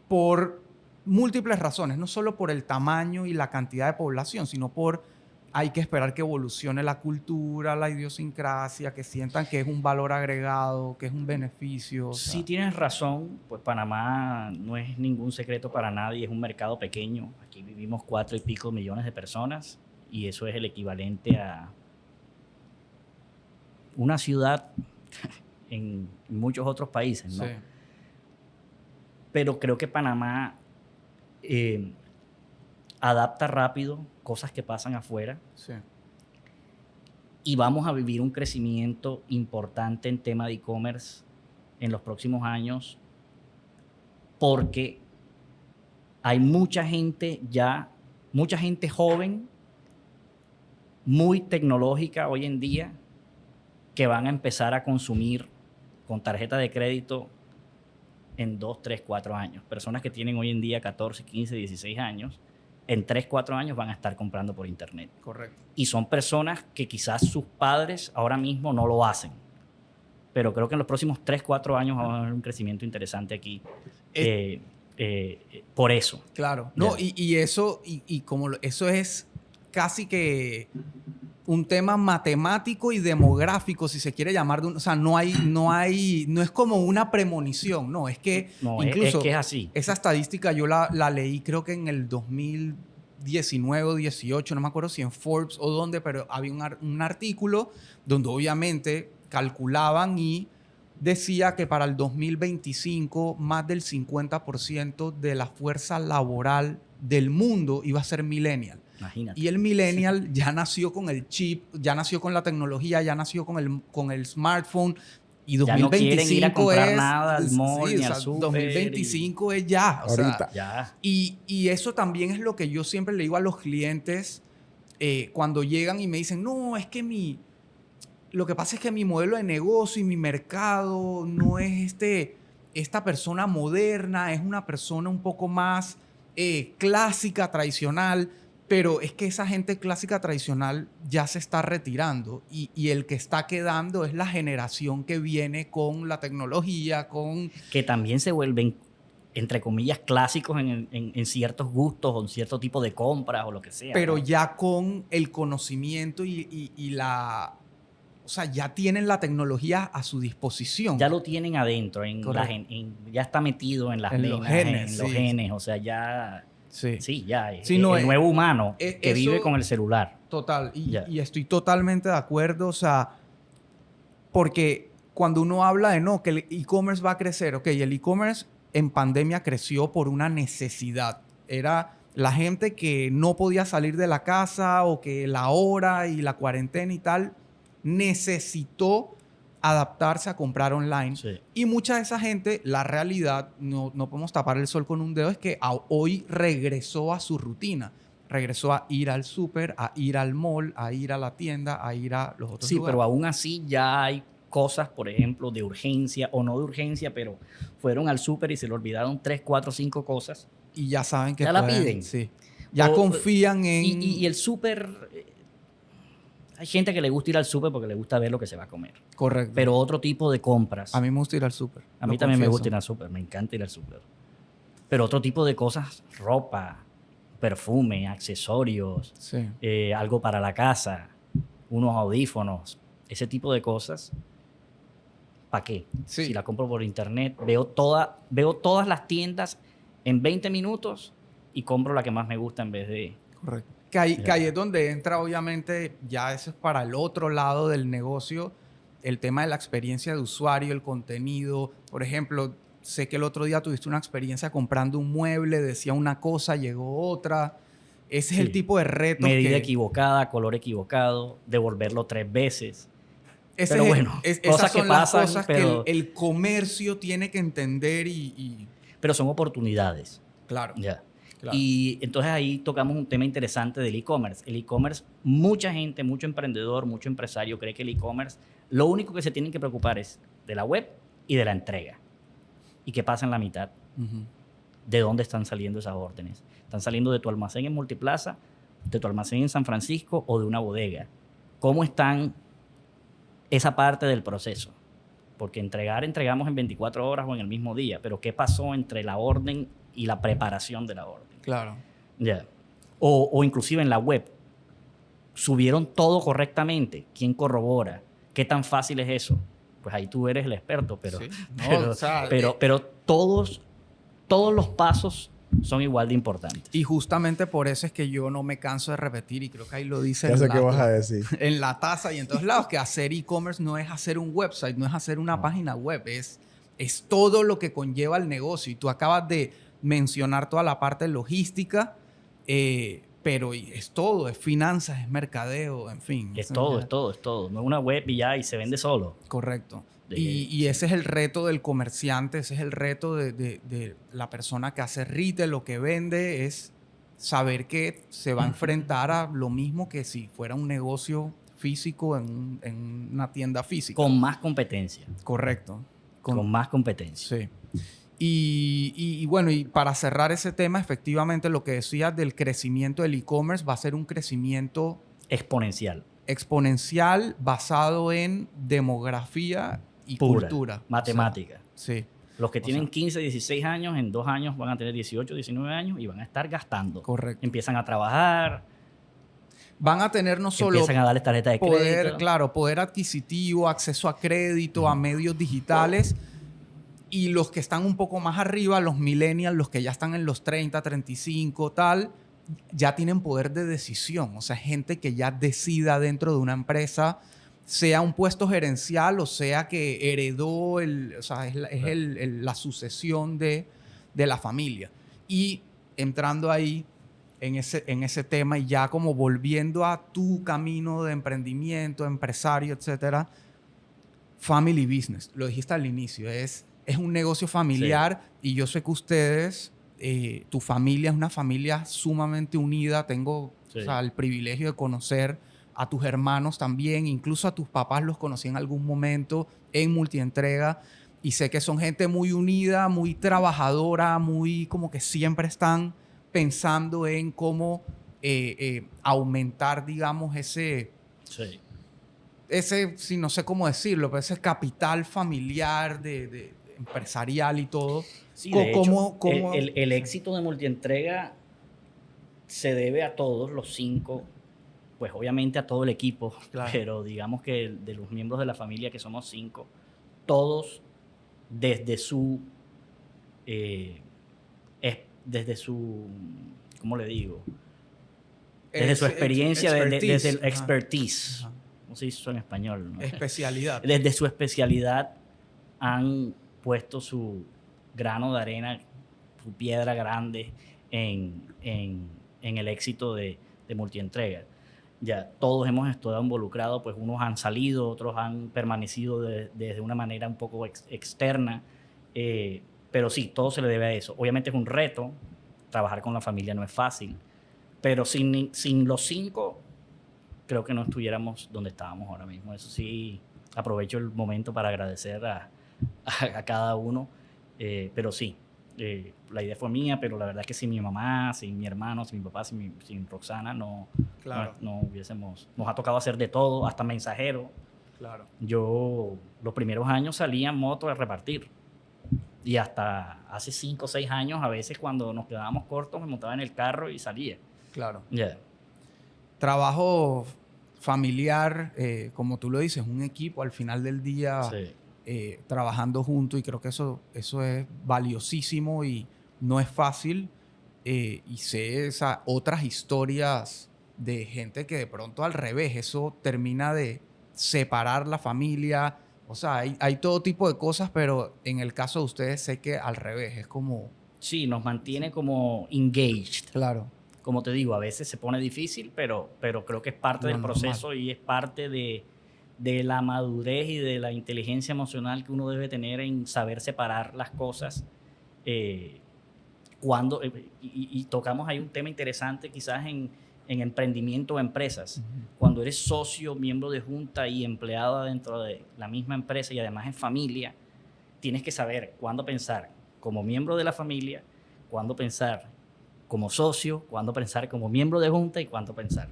por múltiples razones, no solo por el tamaño y la cantidad de población, sino hay que esperar que evolucione la cultura, la idiosincrasia, que sientan que es un valor agregado, que es un beneficio. Sí tienes razón, pues Panamá no es ningún secreto para nadie, es un mercado pequeño. Aquí vivimos 4 y pico millones de personas y eso es el equivalente a una ciudad en muchos otros países, ¿no? Sí. Pero creo que Panamá adapta rápido cosas que pasan afuera Sí. y vamos a vivir un crecimiento importante en tema de e-commerce en los próximos años porque hay mucha gente joven, muy tecnológica hoy en día, que van a empezar a consumir con tarjeta de crédito en 2, 3, 4 años. Personas que tienen hoy en día 14, 15, 16 años, en 3, 4 años van a estar comprando por internet. Correcto. Y son personas que quizás sus padres ahora mismo no lo hacen. Pero creo que en los próximos 3, 4 años va a haber un crecimiento interesante aquí. Por eso. Claro. No, y eso, eso es casi que un tema matemático y demográfico, si se quiere llamar. O sea, no es como una premonición, no, es que No, incluso es que es así. Esa estadística yo la leí creo que en el 2019 o 18, no me acuerdo si en Forbes o dónde, pero había un artículo donde obviamente calculaban y decía que para el 2025 más del 50% de la fuerza laboral del mundo iba a ser millennial. Imagínate. Y el millennial ya nació con el chip, ya nació con la tecnología, ya nació con el smartphone. Y 2025 ya no quieren ir a comprar es, nada al mall, ni al súper. 2025 es ya. O ahorita. sea, Ya. y eso también es lo que yo siempre le digo a los clientes cuando llegan y me dicen, no, es que lo que pasa es que mi modelo de negocio y mi mercado no es esta persona moderna, es una persona un poco más clásica, tradicional. Pero es que esa gente clásica tradicional ya se está retirando y el que está quedando es la generación que viene con la tecnología, con... Que también se vuelven, entre comillas, clásicos en ciertos gustos o en cierto tipo de compras o lo que sea. Pero ¿no? ya con el conocimiento y la... O sea, ya tienen la tecnología a su disposición. Ya lo tienen adentro, ya está metido en las En venas, los genes, en los sí. genes. O sea, ya... Sí, ya. Sí, el no, nuevo humano eso- que vive con el celular. Total. Ya. Y estoy totalmente de acuerdo. O sea, porque cuando uno habla de no, que el e-commerce va a crecer. Ok, el e-commerce en pandemia creció por una necesidad. Era la gente que no podía salir de la casa o que la hora y la cuarentena y tal necesitó adaptarse a comprar online. Sí. Y mucha de esa gente, la realidad, no podemos tapar el sol con un dedo, es que hoy regresó a su rutina. Regresó a ir al súper, a ir al mall, a ir a la tienda, a ir a los otros Sí, lugares. pero aún así ya hay cosas, por ejemplo, de urgencia o no de urgencia, pero fueron al súper y se le olvidaron 3, 4, 5 cosas. Y ya saben que Ya la piden. Sí. Ya O- confían en... Y el súper... hay gente que le gusta ir al súper porque le gusta ver lo que se va a comer. Correcto. Pero otro tipo de compras. a mí me gusta ir al súper. A mí lo también me confieso. gusta ir al súper, me encanta ir al súper. Pero otro tipo de cosas, ropa, perfume, accesorios, Sí. algo para la casa, unos audífonos, ese tipo de cosas, ¿para qué? Sí. Si la compro por internet, veo todas las tiendas en 20 minutos y compro la que más me gusta en vez de... Correcto. Que ahí es donde entra, obviamente, ya eso es para el otro lado del negocio, el tema de la experiencia de usuario, el contenido. Por ejemplo, sé que el otro día tuviste una experiencia comprando un mueble, decía una cosa, llegó otra. Ese es el Sí. tipo de retos medida que... equivocada, color equivocado, devolverlo 3 veces. Ese Pero es- bueno, esas cosas son que las pasan, cosas pero- que el comercio tiene que entender Pero son oportunidades. Claro. Ya. Claro. Y entonces ahí tocamos un tema interesante del e-commerce. El e-commerce, mucha gente, mucho emprendedor, mucho empresario cree que el e-commerce, lo único que se tienen que preocupar es de la web y de la entrega. ¿Y qué pasa en la mitad? Ujú. ¿De dónde están saliendo esas órdenes? ¿Están saliendo de tu almacén en Multiplaza, de tu almacén en San Francisco o de una bodega? ¿Cómo están esa parte del proceso? Porque entregamos en 24 horas o en el mismo día, pero ¿qué pasó entre la orden y la preparación de la orden? Claro. Ya. O inclusive en la web. ¿Subieron todo correctamente? ¿Quién corrobora? ¿Qué tan fácil es eso? Pues ahí tú eres el experto, pero, Sí. No, pero, o sea, pero todos los pasos son igual de importantes. Y justamente por eso es que yo no me canso de repetir, y creo que ahí lo dice Ya en sé la, qué vas a decir. en la taza y en todos lados, que hacer e-commerce no es hacer un website, no es hacer una página web, es todo lo que conlleva el negocio. Y tú acabas de mencionar toda la parte logística, pero es todo, es finanzas, es mercadeo, en fin. Es todo. No es una web y ya, y se vende solo. Correcto. Y ese es el reto del comerciante, ese es el reto de la persona que hace retail, lo que vende, es saber que se va a enfrentar a lo mismo que si fuera un negocio físico en una tienda física. Con más competencia. Correcto. Con más competencia. Sí. Y bueno, y para cerrar ese tema, efectivamente lo que decías del crecimiento del e-commerce va a ser un crecimiento exponencial basado en demografía y pura, cultura. matemática. O sea, sí. Los que tienen 15, 16 años, en 2 años van a tener 18, 19 años y van a estar gastando. Correcto. Empiezan a trabajar. Van a tener no solo empiezan a darles tarjeta de crédito. Claro, poder adquisitivo, acceso a crédito, a medios digitales. Y los que están un poco más arriba, los millennials, los que ya están en los 30, 35, tal, ya tienen poder de decisión. O sea, gente que ya decida dentro de una empresa, sea un puesto gerencial o sea que heredó, o sea, es la sucesión de la familia. Y entrando ahí en ese tema y ya como volviendo a tu camino de emprendimiento, empresario, etcétera, family business. Lo dijiste al inicio, es un negocio familiar. Sí. Y yo sé que ustedes, tu familia es una familia sumamente unida. Tengo o sea, el privilegio de conocer a tus hermanos también, incluso a tus papás los conocí en algún momento en Multientrega y sé que son gente muy unida, muy trabajadora, muy como que siempre están pensando en cómo aumentar, digamos, ese, sí, no sé cómo decirlo, pero ese capital familiar de empresarial y todo. Sí, de hecho, el éxito de Multientrega se debe a todos los 5, pues obviamente a todo el equipo, claro. Pero digamos que de los miembros de la familia, que somos 5, todos desde su, ¿cómo le digo? Desde su experiencia, desde el expertise. ¿Cómo se dice eso en español? ¿No? Especialidad. Desde su especialidad han puesto su grano de arena, su piedra grande en el éxito de Multientrega. Ya todos hemos estado involucrados, pues unos han salido, otros han permanecido desde una manera un poco externa, pero sí, todo se le debe a eso. Obviamente es un reto, trabajar con la familia no es fácil, pero sin los 5 creo que no estuviéramos donde estábamos ahora mismo. Eso sí, aprovecho el momento para agradecer a cada uno, pero sí, la idea fue mía, pero la verdad es que sin mi mamá, sin mi hermano, sin mi papá, sin Roxana, claro. no hubiésemos... Nos ha tocado hacer de todo, hasta mensajero. Claro. Yo los primeros años salía en moto a repartir. Y hasta hace 5 o 6 años, a veces cuando nos quedábamos cortos, me montaba en el carro y salía. Claro. Yeah. Trabajo familiar, como tú lo dices, un equipo al final del día... Sí. Trabajando juntos, y creo que eso es valiosísimo y no es fácil, y sé otras historias de gente que de pronto al revés, eso termina de separar la familia, o sea, hay todo tipo de cosas, pero en el caso de ustedes sé que al revés, es como... Sí, nos mantiene como engaged. Claro. Como te digo, a veces se pone difícil, pero creo que es parte del proceso y es parte de la madurez y de la inteligencia emocional que uno debe tener en saber separar las cosas. Y tocamos ahí un tema interesante quizás en emprendimiento o empresas. Uh-huh. Cuando eres socio, miembro de junta y empleado dentro de la misma empresa y además en familia, tienes que saber cuándo pensar como miembro de la familia, cuándo pensar como socio, cuándo pensar como miembro de junta y cuándo pensar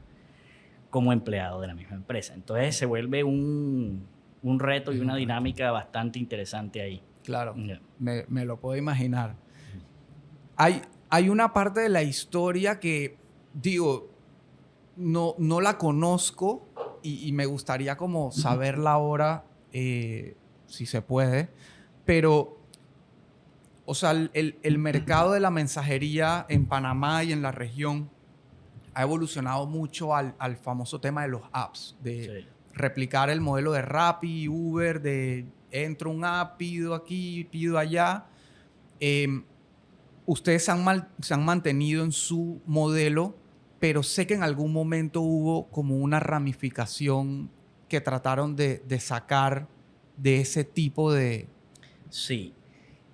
como empleado de la misma empresa. Entonces se vuelve un reto y una dinámica bastante interesante ahí. Claro, yeah. me lo puedo imaginar. Hay una parte de la historia que, digo, no la conozco y me gustaría como saberla ahora, si se puede, pero, o sea, el mercado de la mensajería en Panamá y en la región ha evolucionado mucho al famoso tema de los apps, de replicar el modelo de Rappi, Uber, de entro un app, pido aquí, pido allá. Ustedes se han mantenido en su modelo, pero sé que en algún momento hubo como una ramificación que trataron de sacar de ese tipo de... Sí.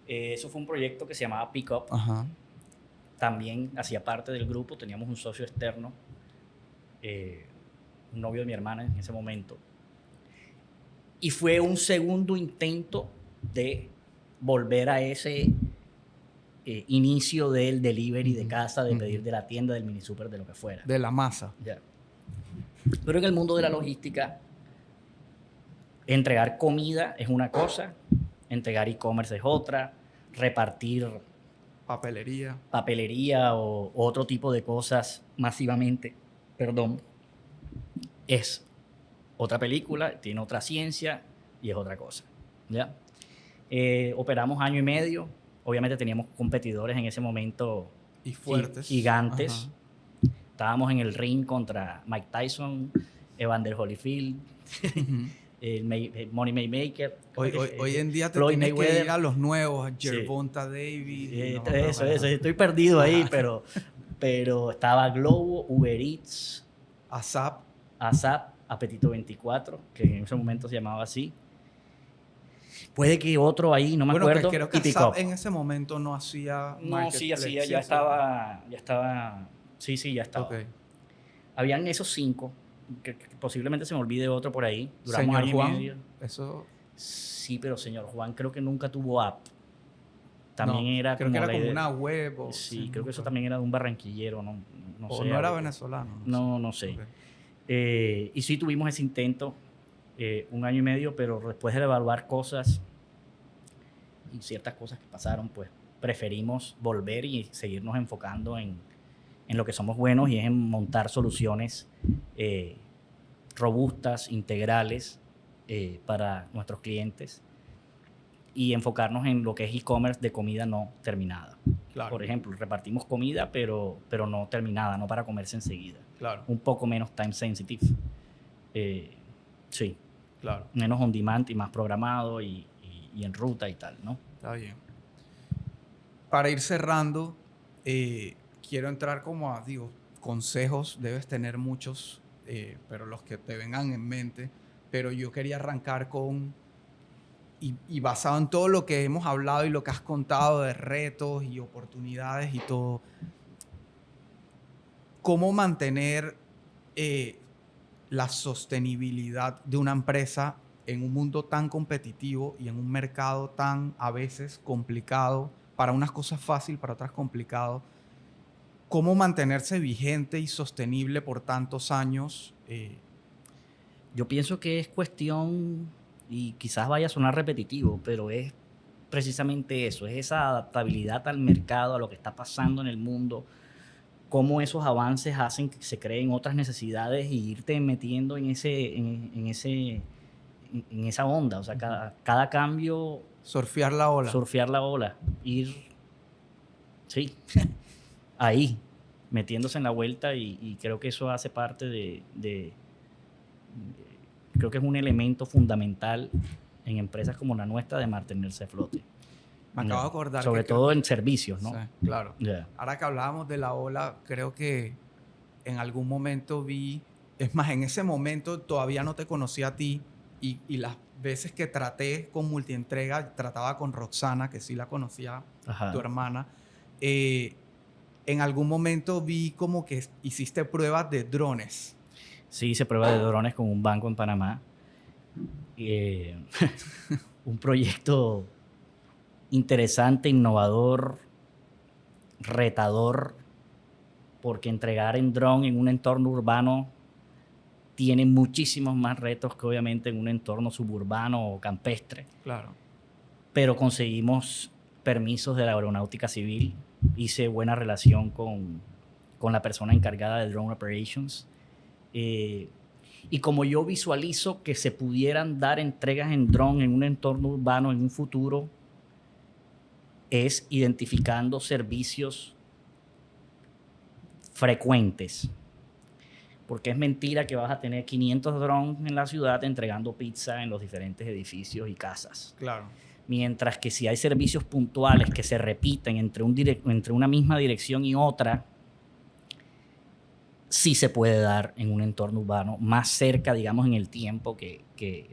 Eso fue un proyecto que se llamaba Pick Up. Ajá. También hacía parte del grupo. Teníamos un socio externo, un novio de mi hermana en ese momento. Y fue un segundo intento de volver a ese inicio del delivery de casa, de pedir de la tienda, del mini super, de lo que fuera. De la masa. Ya. Pero en el mundo de la logística, entregar comida es una cosa, entregar e-commerce es otra, repartir Papelería. papelería o otro tipo de cosas masivamente, es otra película, tiene otra ciencia y es otra cosa. ¿Ya? Operamos año y medio. Obviamente teníamos competidores en ese momento Y fuertes. gigantes. Ajá. Estábamos en el ring contra Mike Tyson, Evander Holyfield, el Money Maymaker. Hoy en día te Floyd tienes que Mayweather. ir a los nuevos, Gervonta Davis. Eso, estoy perdido ahí, pero estaba Globo, Uber Eats, ASAP. Apetito 24, que en ese momento se llamaba así. Puede que otro ahí, no me acuerdo. Creo que y Pick ASAP Up. en ese momento no hacía No, sí, marketplace, hacía, ¿sí? ya estaba. Sí, ya estaba. Ok. Habían esos 5, que posiblemente se me olvide otro por ahí. Duramos Señor año y Juan, medio. eso... Sí, pero señor Juan creo que nunca tuvo app. También no, era creo como que era la como idea- una web. Sí, creo que eso también era de un barranquillero, no O sé. no era ahorita. venezolano. No sé. Ok. Y sí tuvimos ese intento 1 año y medio, pero después de evaluar cosas y ciertas cosas que pasaron, pues preferimos volver y seguirnos enfocando en lo que somos buenos, y es en montar soluciones robustas, integrales para nuestros clientes, y enfocarnos en lo que es e-commerce de comida no terminada. Claro. Por ejemplo, repartimos comida, pero no terminada, no para comerse enseguida. Claro, Un poco menos time sensitive. Sí, claro. menos on demand y más programado y en ruta y tal, ¿no? Está bien. Para ir cerrando, quiero entrar como a, consejos, debes tener muchos, pero los que te vengan en mente. Pero yo quería arrancar con, y basado en todo lo que hemos hablado y lo que has contado de retos y oportunidades y todo, ¿cómo mantener la sostenibilidad de una empresa en un mundo tan competitivo y en un mercado tan a veces complicado? Para unas cosas fácil, para otras complicado. ¿Cómo mantenerse vigente y sostenible por tantos años? Yo pienso que es cuestión, y quizás vaya a sonar repetitivo, pero es precisamente eso, es esa adaptabilidad al mercado, a lo que está pasando en el mundo, cómo esos avances hacen que se creen otras necesidades y irte metiendo en esa onda. O sea, cada cambio, Surfear la ola. surfear la ola, ir, sí, ahí, metiéndose en la vuelta, y creo que eso hace parte creo que es un elemento fundamental en empresas como la nuestra de mantenerse a flote. Me acabo de acordar. Sobre que todo creo en servicios, ¿no? Sí, claro. Yeah. Ahora que hablábamos de la ola, creo que en algún momento vi, es más, en ese momento todavía no te conocía a ti, y las veces que traté con Multientrega, trataba con Roxana, que sí la conocía, Ajá. tu hermana. En algún momento vi como que hiciste pruebas de drones. Sí, hice prueba de drones con un banco en Panamá. Un proyecto interesante, innovador, retador, porque entregar en dron en un entorno urbano tiene muchísimos más retos que obviamente en un entorno suburbano o campestre. Claro. Pero conseguimos permisos de la Aeronáutica Civil, hice buena relación con la persona encargada de Drone Operations, y como yo visualizo que se pudieran dar entregas en drone en un entorno urbano en un futuro, es identificando servicios frecuentes. Porque es mentira que vas a tener 500 drones en la ciudad entregando pizza en los diferentes edificios y casas. Claro. Mientras que si hay servicios puntuales que se repiten entre una misma dirección y otra, sí se puede dar en un entorno urbano más cerca, digamos, en el tiempo, que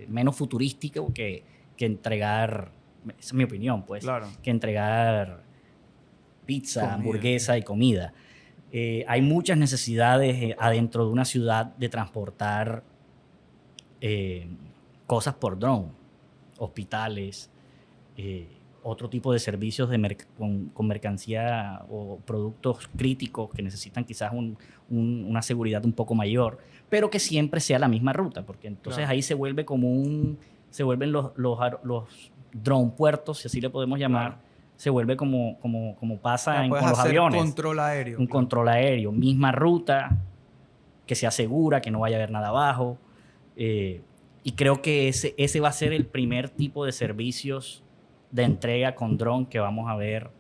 menos futurístico, que que entregar, esa es mi opinión, pues, Claro. que entregar pizza, Comida. hamburguesa y comida. Hay muchas necesidades adentro de una ciudad de transportar cosas por dron, hospitales, otro tipo de servicios con mercancía o productos críticos que necesitan quizás una seguridad un poco mayor, pero que siempre sea la misma ruta, porque entonces Claro. ahí se vuelve se vuelven los drone puertos, si así le podemos llamar, Claro. se vuelve como pasa Ya puedes con los hacer aviones. control aéreo. Un claro. control aéreo, misma ruta, que sea segura, que no vaya a haber nada abajo. Y creo que ese va a ser el primer tipo de servicios de entrega con dron que vamos a ver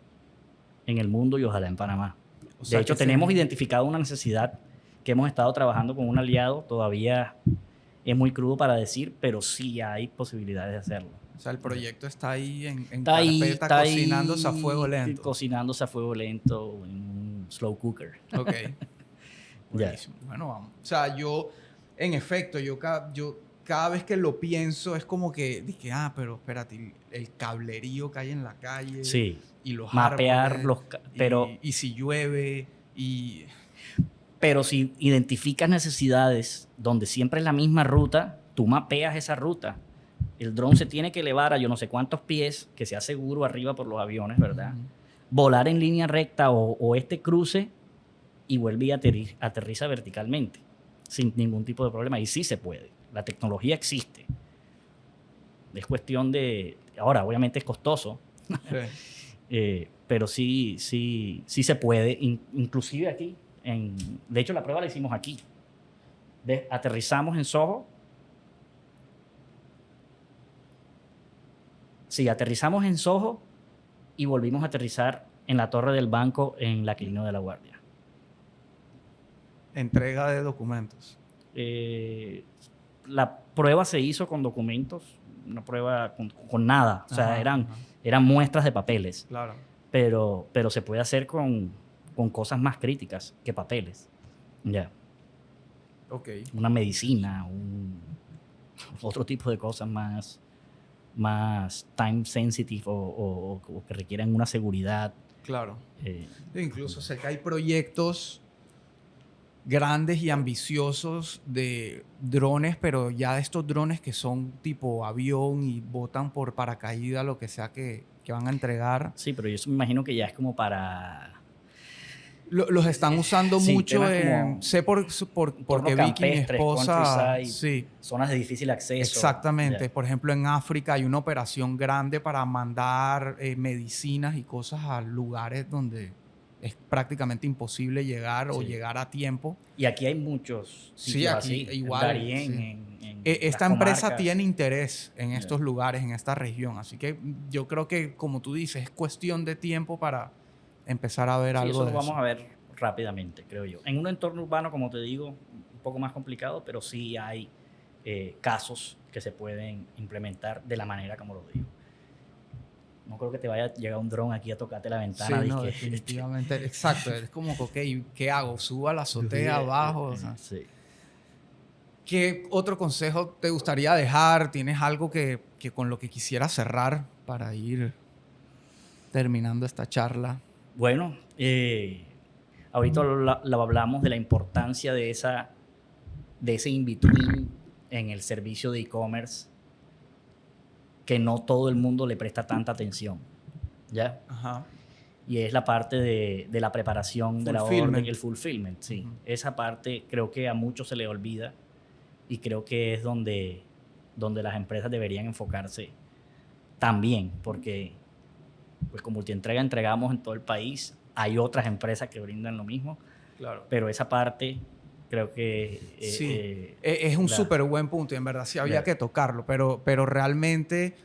en el mundo y ojalá en Panamá. O sea, De hecho, que tenemos identificado una necesidad que hemos estado trabajando con un aliado. Todavía es muy crudo para decir, pero sí hay posibilidades de hacerlo. O sea, el proyecto está ahí en Está ahí, carpeta, está cocinándose a ahí, fuego lento. Cocinándose a fuego lento en un slow cooker. Ok. Ya. Buenísimo. Bueno, vamos. O sea, en efecto, yo cada vez que lo pienso es como que dije, pero espérate, el cablerío que hay en la calle. Sí. Y los Mapear árboles, pero y si llueve y... Pero si identificas necesidades donde siempre es la misma ruta, tú mapeas esa ruta. El dron se tiene que elevar a yo no sé cuántos pies, que sea seguro arriba por los aviones, ¿verdad? Volar en línea recta o este cruce y vuelve y aterriza verticalmente, sin ningún tipo de problema. Y sí se puede. La tecnología existe. Es cuestión de... Ahora, obviamente es costoso, Sí. pero sí se puede. Inclusive aquí, de hecho la prueba la hicimos aquí. Aterrizamos en Soho. Sí, aterrizamos en Soho y volvimos a aterrizar en la torre del banco en la Aquilino de la Guardia. Entrega de documentos. La prueba se hizo con documentos, una prueba con nada. O sea, Ajá. eran muestras de papeles. Claro. Pero se puede hacer con cosas más críticas que papeles. Ya. Ok. Una medicina, otro tipo de cosas más time sensitive o que requieran una seguridad. Claro. Incluso sé que hay proyectos grandes y ambiciosos de drones, pero ya de estos drones que son tipo avión y botan por paracaídas, lo que sea que van a entregar. Sí, pero yo me imagino que ya es como para... Los están usando Sí, mucho temas en... como Sé porque Vicky, mi campestres, esposa... countryside, Sí, zonas de difícil acceso. exactamente. Ya. Por ejemplo, en África hay una operación grande para mandar medicinas y cosas a lugares donde es prácticamente imposible llegar o Sí. llegar a tiempo. Y aquí hay muchos Sí, sitios aquí así. igual, Darién, sí. en Esta las empresa comarcas. tiene interés en estos lugares, en esta región. Así que yo creo que, como tú dices, es cuestión de tiempo para empezar a ver Sí, algo eso de lo vamos eso. a ver rápidamente, creo yo. En un entorno urbano, como te digo, un poco más complicado, pero sí hay casos que se pueden implementar de la manera como lo digo. No creo que te vaya a llegar un dron aquí a tocarte la ventana. Sí, no, dizque, definitivamente. Exacto. Es como que, ok, ¿qué hago? ¿Subo a la azotea abajo? O sea, Sí. ¿qué otro consejo te gustaría dejar? ¿Tienes algo que con lo que quisieras cerrar para ir terminando esta charla? Bueno, ahorita lo hablamos de la importancia de ese in-between en el servicio de e-commerce, que no todo el mundo le presta tanta atención, ¿ya? Ajá. Y es la parte de la preparación de la Fulfillment. orden, el fulfillment, sí. Esa parte creo que a muchos se le olvida y creo que es donde las empresas deberían enfocarse también, porque pues con Multientrega entregamos en todo el país, hay otras empresas que brindan lo mismo, Claro. pero esa parte creo que... Sí, es un súper buen punto y en verdad sí había que tocarlo, pero realmente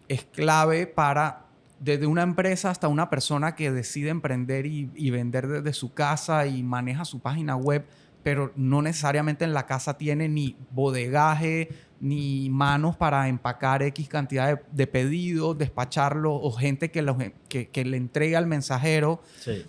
es clave para desde una empresa hasta una persona que decide emprender y vender desde su casa y maneja su página web, pero no necesariamente en la casa tiene ni bodegaje, ni manos para empacar X cantidad de pedidos, despacharlo, o gente que le entrega al mensajero. Sí.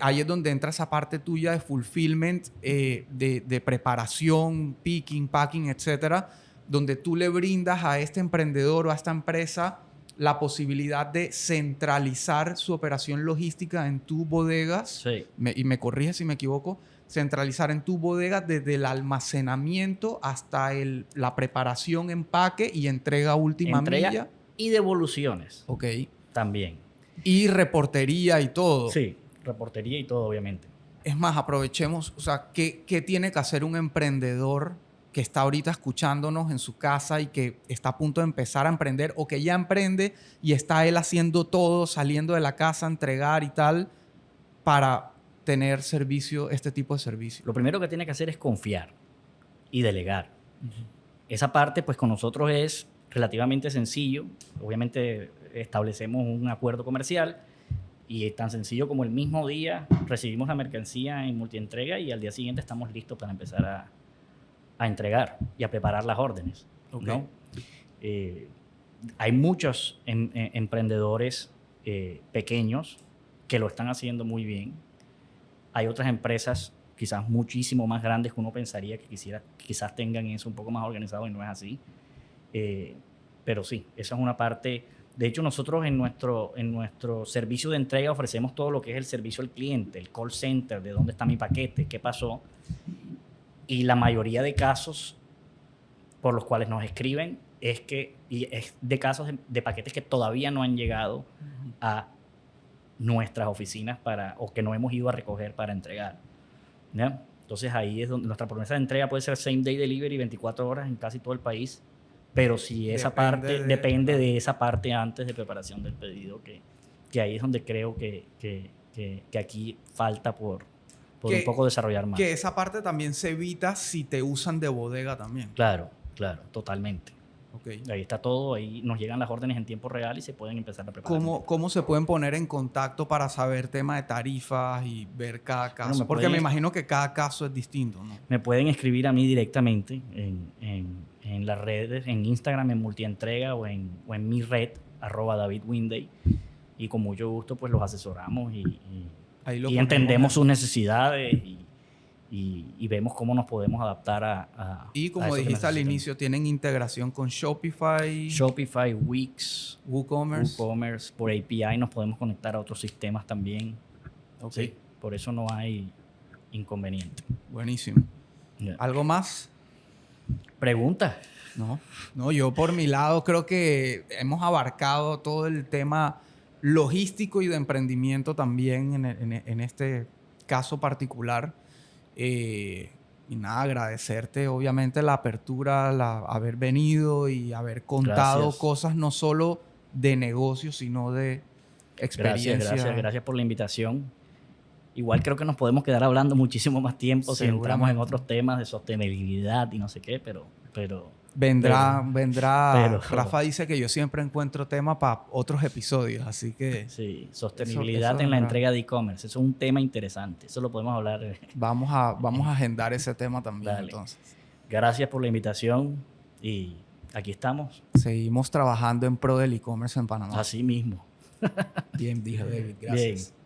Ahí es donde entra esa parte tuya de fulfillment, de preparación, picking, packing, etcétera, donde tú le brindas a este emprendedor o a esta empresa la posibilidad de centralizar su operación logística en tus bodegas. Sí. Y me corriges si me equivoco. Centralizar en tu bodega desde el almacenamiento hasta la preparación, empaque y entrega a última Entrega milla. y devoluciones Ok. también. Y reportería y todo. Sí, reportería y todo, obviamente. Es más, aprovechemos, o sea, ¿qué tiene que hacer un emprendedor que está ahorita escuchándonos en su casa y que está a punto de empezar a emprender o que ya emprende y está él haciendo todo, saliendo de la casa, entregar y tal, para tener servicio, este tipo de servicio? Lo primero que tiene que hacer es confiar y delegar. Esa parte, pues con nosotros es relativamente sencillo. Obviamente establecemos un acuerdo comercial y es tan sencillo como el mismo día recibimos la mercancía en multientrega y al día siguiente estamos listos para empezar a entregar y a preparar las órdenes. Ok. ¿No? Hay muchos emprendedores pequeños que lo están haciendo muy bien. Hay otras empresas quizás muchísimo más grandes que uno pensaría que quizás tengan eso un poco más organizado y no es así. Pero sí, esa es una parte. De hecho, nosotros en nuestro servicio de entrega ofrecemos todo lo que es el servicio al cliente, el call center, de dónde está mi paquete, qué pasó. Y la mayoría de casos por los cuales nos escriben es de casos de paquetes que todavía no han llegado a nuestras oficinas o que no hemos ido a recoger para entregar. ¿Ya? Entonces ahí es donde nuestra promesa de entrega puede ser same day delivery 24 horas en casi todo el país, pero si esa parte depende de esa parte antes de preparación del pedido, que ahí es donde creo que aquí falta por un poco desarrollar más. Que esa parte también se evita si te usan de bodega también. Claro, totalmente. Okay. Ahí está todo, ahí nos llegan las órdenes en tiempo real y se pueden empezar a preparar. ¿Cómo se pueden poner en contacto para saber tema de tarifas y ver cada caso? Bueno, porque me imagino que cada caso es distinto, ¿no? Me pueden escribir a mí directamente en las redes, en Instagram, en Multientrega o en mi red, @DavidWinday. Y con mucho gusto pues los asesoramos y entendemos sus necesidades y vemos cómo nos podemos adaptar a y como dijiste al inicio, tienen integración con Shopify, Wix, WooCommerce. Por API nos podemos conectar a otros sistemas también. Okay. Sí, por eso no hay inconveniente. Buenísimo. Yeah. ¿Algo más? ¿Pregunta? No, yo por mi lado creo que hemos abarcado todo el tema logístico y de emprendimiento también en este caso particular. Y nada, agradecerte obviamente la apertura, haber venido y haber contado cosas no solo de negocio, sino de experiencia. Gracias por la invitación. Igual creo que nos podemos quedar hablando muchísimo más tiempo si entramos en otros temas de sostenibilidad y no sé qué, pero vendrá. Rafa dice que yo siempre encuentro tema para otros episodios, así que... Sí, sostenibilidad en la entrega de e-commerce. Eso es un tema interesante. Eso lo podemos hablar. Vamos a agendar ese tema también. Dale. Entonces. Gracias por la invitación y aquí estamos. Seguimos trabajando en pro del e-commerce en Panamá. Así mismo. Bien, dijo David. Gracias. Bien.